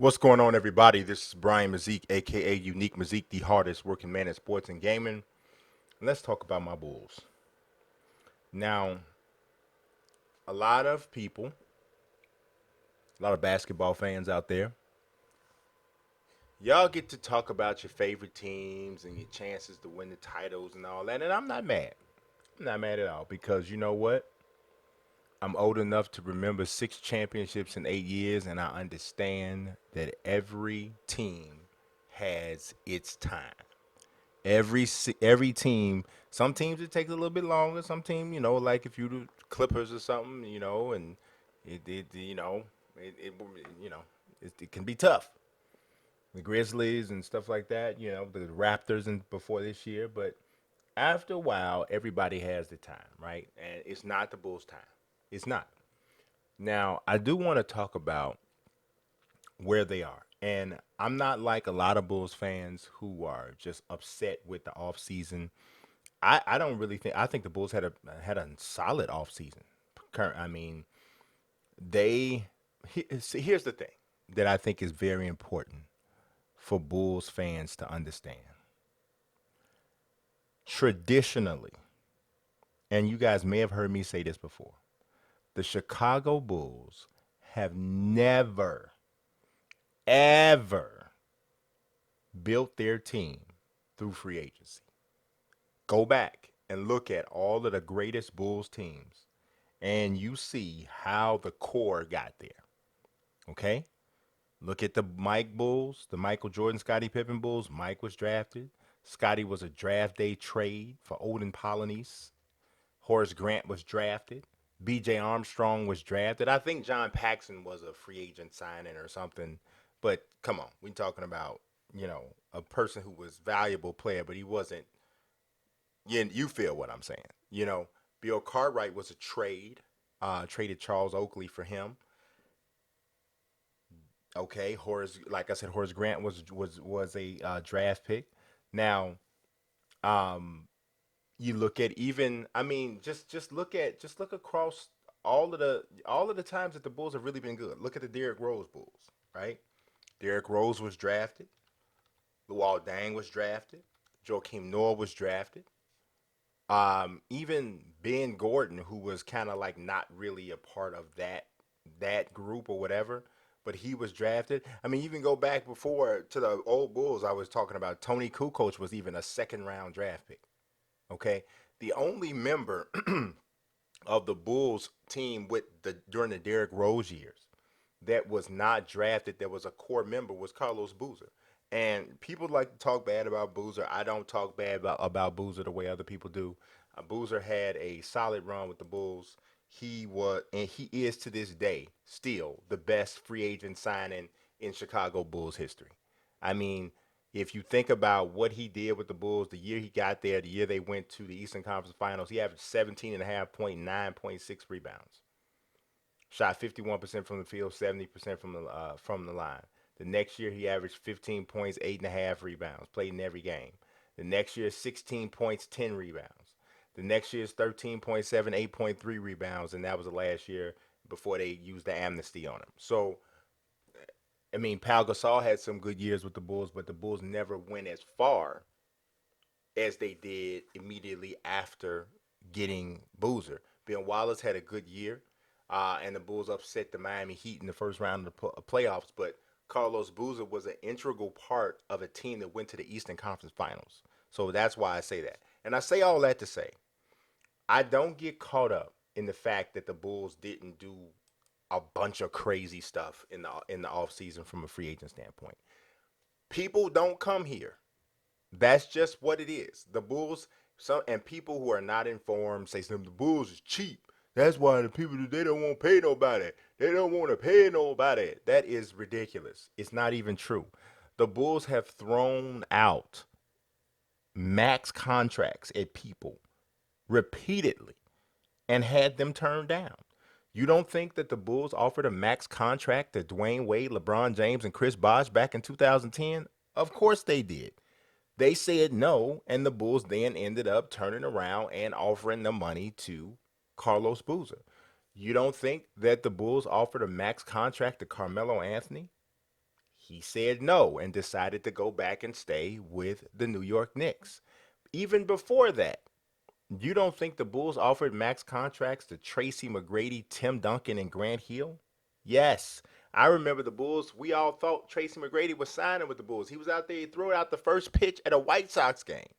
What's going on, everybody? This is Brian Mazik, aka Unique Mazik, the hardest working man in sports and gaming. And let's talk about my Bulls. Now, a lot of people, a lot of basketball fans out there, y'all get to talk about your favorite teams and your chances to win the titles and all that. And I'm not mad. I'm not mad at all because you know what? I'm old enough to remember 6 championships in 8 years, and I understand that every team has its time. Every team, some teams it takes a little bit longer. Some team, like if you do Clippers or something, and it it you know it can be tough. The Grizzlies and stuff like that, the Raptors and before this year, but after a while, everybody has the time, right? And it's not the Bulls' time. It's not. Now, I do want to talk about where they are. And I'm not like a lot of Bulls fans who are just upset with the offseason. I don't really think I think the Bulls had a solid offseason. I mean, they see, here's the thing that I think is very important for Bulls fans to understand. Traditionally, and you guys may have heard me say this before, the Chicago Bulls have never ever built their team through free agency. Go back and look at all of the greatest Bulls teams and you see how the core got there. Okay? Look at the Mike Bulls, the Michael Jordan, Scottie Pippen Bulls. Mike was drafted. Scottie was a draft day trade for Odin Polynice. Horace Grant was drafted. B.J. Armstrong was drafted. I think John Paxson was a free agent signing or something. But come on, we're talking about, a person who was valuable player, but he wasn't. You feel what I'm saying. Bill Cartwright was a trade. Traded Charles Oakley for him. Okay, like I said, Horace Grant was a draft pick. Now, um, you look at even, I mean, just look across all of the times that the Bulls have really been good. Look at the Derrick Rose Bulls, right? Derrick Rose was drafted. Luol Deng was drafted. Joakim Noah was drafted. Even Ben Gordon, who was kind of like not really a part of that group or whatever, but he was drafted. I mean, even go back before to the old Bulls. I was talking about Tony Kukoc was even a second round draft pick. Okay, the only member of the Bulls team with the during the Derrick Rose years that was not drafted, that was a core member, was Carlos Boozer. And people like to talk bad about Boozer. I don't talk bad about Boozer the way other people do. Boozer had a solid run with the Bulls. He was, and he is to this day, still the best free agent signing in Chicago Bulls history. I mean, if you think about what he did with the Bulls, the year he got there, the year they went to the Eastern Conference Finals, he averaged 17 and a half point, 9.6 rebounds. Shot 51% from the field, 70% from the line. The next year he averaged 15 points, 8.5 rebounds. Played in every game. The next year 16 points, 10 rebounds. The next year is 13.7, 8.3 rebounds, and that was the last year before they used the amnesty on him. So I mean, Pau Gasol had some good years with the Bulls, but the Bulls never went as far as they did immediately after getting Boozer. Ben Wallace had a good year, and the Bulls upset the Miami Heat in the first round of the playoffs. But Carlos Boozer was an integral part of a team that went to the Eastern Conference Finals. So that's why I say that. And I say all that to say, I don't get caught up in the fact that the Bulls didn't do a bunch of crazy stuff in the offseason from a free agent standpoint. People don't come here. That's just what it is. The Bulls, some and people who are not informed say something. The Bulls is cheap. That's why the people they don't want to pay nobody. They don't want to pay nobody. That is ridiculous. It's not even true. The Bulls have thrown out max contracts at people repeatedly and had them turned down. You don't think that the Bulls offered a max contract to Dwayne Wade, LeBron James, and Chris Bosh back in 2010? Of course they did. They said no, and the Bulls then ended up turning around and offering the money to Carlos Boozer. You don't think that the Bulls offered a max contract to Carmelo Anthony? He said no and decided to go back and stay with the New York Knicks. Even before that, you don't think the Bulls offered max contracts to Tracy McGrady, Tim Duncan, and Grant Hill? Yes. I remember the Bulls. We all thought Tracy McGrady was signing with the Bulls. He was out there, he threw out the first pitch at a White Sox game.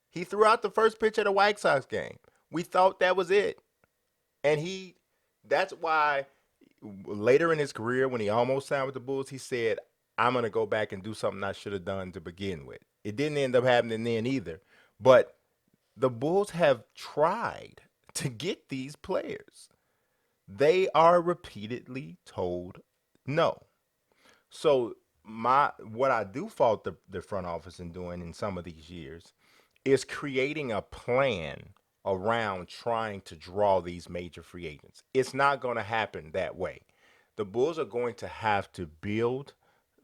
He threw out the first pitch at a White Sox game. We thought that was it. And that's why later in his career, when he almost signed with the Bulls, he said, I'm going to go back and do something I should have done to begin with. It didn't end up happening then either. But the Bulls have tried to get these players. They are repeatedly told no. So what I do fault the front office in doing in some of these years is creating a plan around trying to draw these major free agents. It's not going to happen that way. The Bulls are going to have to build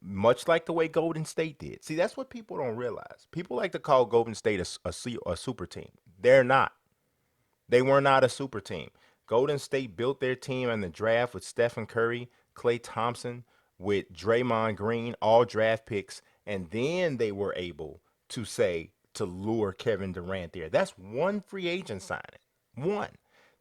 much like the way Golden State did. See, that's what people don't realize. People like to call Golden State a super team. They're not. They were not a super team. Golden State built their team in the draft with Stephen Curry, Klay Thompson, with Draymond Green, all draft picks, and then they were able to say to lure Kevin Durant there. That's one free agent signing. One.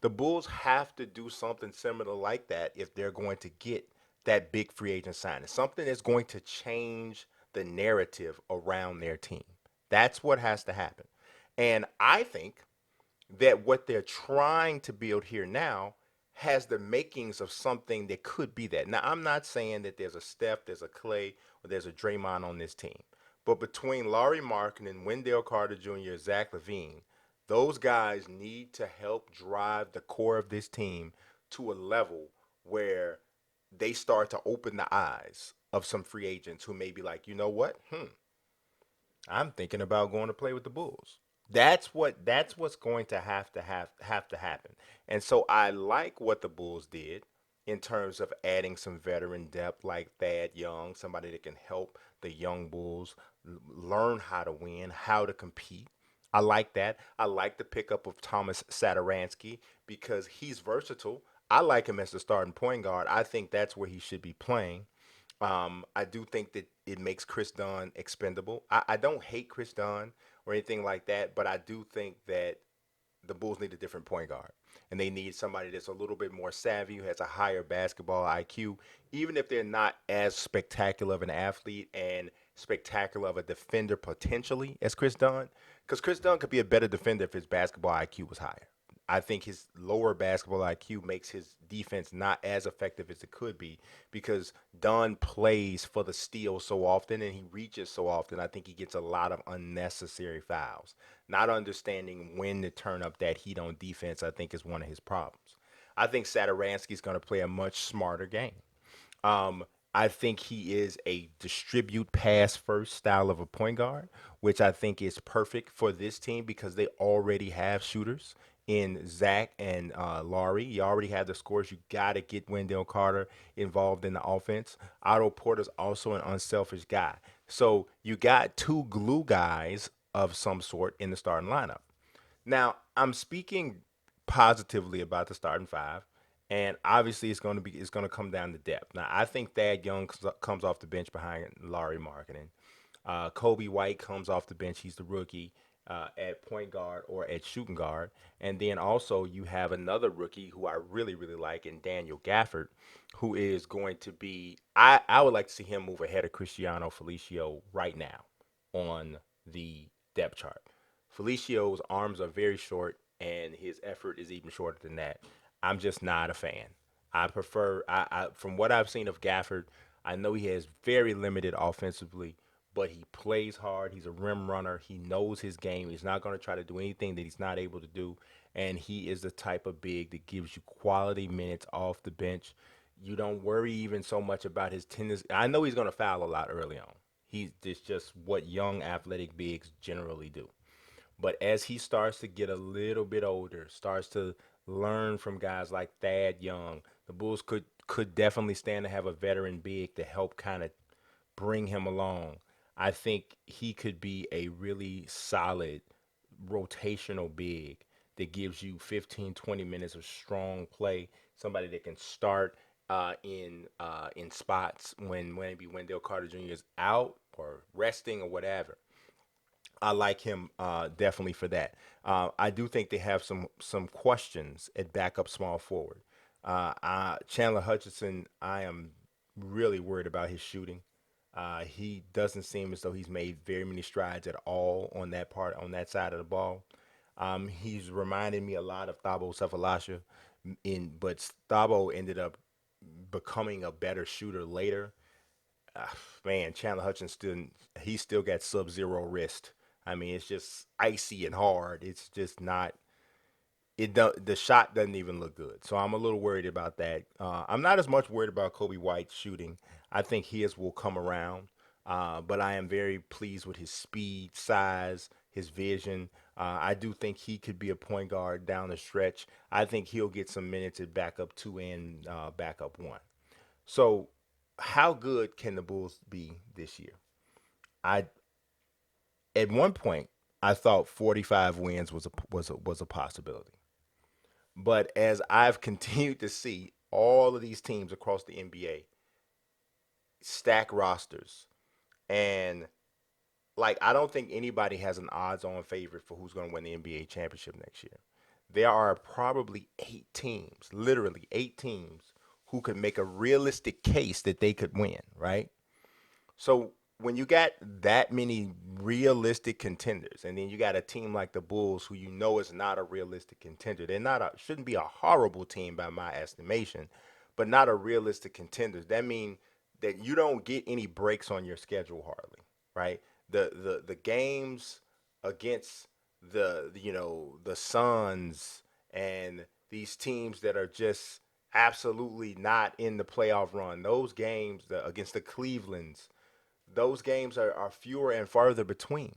The Bulls have to do something similar like that if they're going to get that big free agent signing. Something that's going to change the narrative around their team. That's what has to happen. And I think that what they're trying to build here now has the makings of something that could be that. Now, I'm not saying that there's a Steph, there's a Clay, or there's a Draymond on this team. But between Laurie Markkinen, Wendell Carter Jr., Zach LaVine, those guys need to help drive the core of this team to a level where they start to open the eyes of some free agents who may be like, you know what? I'm thinking about going to play with the Bulls. That's what's going to have to happen. And so I like what the Bulls did in terms of adding some veteran depth like Thad Young, somebody that can help the young Bulls learn how to win, how to compete. I like that. I like the pickup of Thomas Satoransky because he's versatile. I like him as the starting point guard. I think that's where he should be playing. I do think that it makes Chris Dunn expendable. I don't hate Chris Dunn or anything like that, but I do think that the Bulls need a different point guard. And they need somebody that's a little bit more savvy, who has a higher basketball IQ, even if they're not as spectacular of an athlete and spectacular of a defender potentially as Chris Dunn. Because Chris Dunn could be a better defender if his basketball IQ was higher. I think his lower basketball IQ makes his defense not as effective as it could be because Dunn plays for the steal so often and he reaches so often. I think he gets a lot of unnecessary fouls. Not understanding when to turn up that heat on defense, I think, is one of his problems. I think Satoransky's going to play a much smarter game. Um, I think he is a distribute pass first style of a point guard, which I think is perfect for this team because they already have shooters in Zach and Laurie. You already have the scores. You got to get Wendell Carter involved in the offense. Otto Porter's also an unselfish guy. So you got two glue guys of some sort in the starting lineup. Now, I'm speaking positively about the starting five, and obviously it's going to come down to depth. Now, I think Thad Young comes off the bench behind Laurie Markkinen. Kobe White comes off the bench. He's the rookie at point guard or at shooting guard. And then also you have another rookie who I really, really like in Daniel Gafford, who is going to be, I would like to see him move ahead of Cristiano Felicio right now on the depth chart. Felicio's arms are very short and his effort is even shorter than that. I'm just not a fan. I prefer, from what I've seen of Gafford, I know he has very limited offensively, but he plays hard. He's a rim runner. He knows his game. He's not going to try to do anything that he's not able to do. And he is the type of big that gives you quality minutes off the bench. You don't worry even so much about his tendency. I know he's going to foul a lot early on. It's just what young athletic bigs generally do. But as he starts to get a little bit older, starts to learn from guys like Thad Young, the Bulls could definitely stand to have a veteran big to help kind of bring him along. I think he could be a really solid rotational big that gives you 15, 20 minutes of strong play, somebody that can start in spots when maybe Wendell Carter Jr. is out or resting or whatever. I like him definitely for that. I do think they have some questions at backup small forward. Chandler Hutchinson, I am really worried about his shooting. He doesn't seem as though he's made very many strides at all on that side of the ball. He's reminded me a lot of Thabo Sefalasha, but Thabo ended up becoming a better shooter later. Man, Chandler Hutchinson, he still got sub-zero wrist. I mean, it's just icy and hard. It's just not. The shot doesn't even look good. So I'm a little worried about that. I'm not as much worried about Kobe White shooting. I think his will come around. But I am very pleased with his speed, size, his vision. I do think he could be a point guard down the stretch. I think he'll get some minutes at backup two and backup one. So, how good can the Bulls be this year? I At one point I thought 45 wins was a possibility. But as I've continued to see all of these teams across the NBA stack rosters, and like I don't think anybody has an odds-on favorite for who's going to win the NBA championship next year. There are probably 8 teams, literally 8 teams, who could make a realistic case that they could win, right? So when you got that many realistic contenders, and then you got a team like the Bulls, who you know is not a realistic contender, they're not a shouldn't be a horrible team by my estimation, but not a realistic contenders. That means that you don't get any breaks on your schedule hardly, right? The games against the Suns and these teams that are just absolutely not in the playoff run, those games against the Clevelands, those games are fewer and farther between.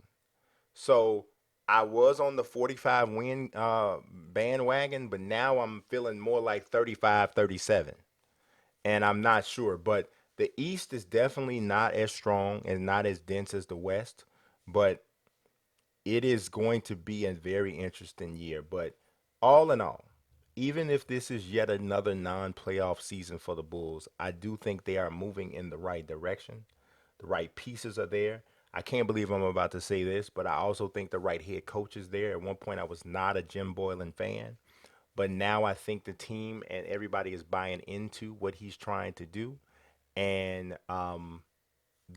So I was on the 45 win bandwagon, but now I'm feeling more like 35, 37. And I'm not sure. But the East is definitely not as strong and not as dense as the West. But it is going to be a very interesting year. But all in all, even if this is yet another non playoff season for the Bulls, I do think they are moving in the right direction. The right pieces are there. I can't believe I'm about to say this, but I also think the right head coach is there. At one point, I was not a Jim Boylan fan, but now I think the team and everybody is buying into what he's trying to do. And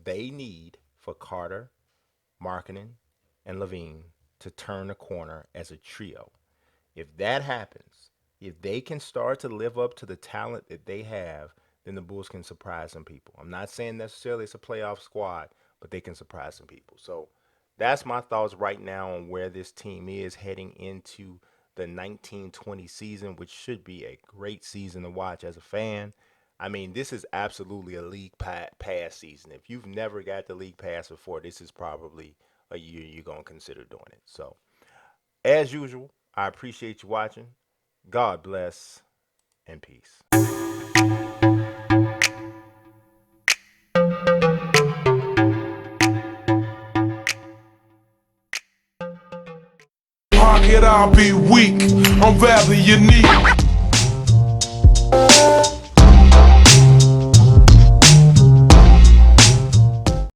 they need for Carter, Markkinen, and Levine to turn the corner as a trio. If that happens, if they can start to live up to the talent that they have, then the Bulls can surprise some people. I'm not saying necessarily it's a playoff squad, but they can surprise some people. So that's my thoughts right now on where this team is heading into the 1920 season, which should be a great season to watch as a fan. I mean, this is absolutely a league pass season. If you've never got the league pass before, this is probably a year you're going to consider doing it. So, as usual, I appreciate you watching. God bless and peace. Pocket, I'll be weak. I'm rather unique.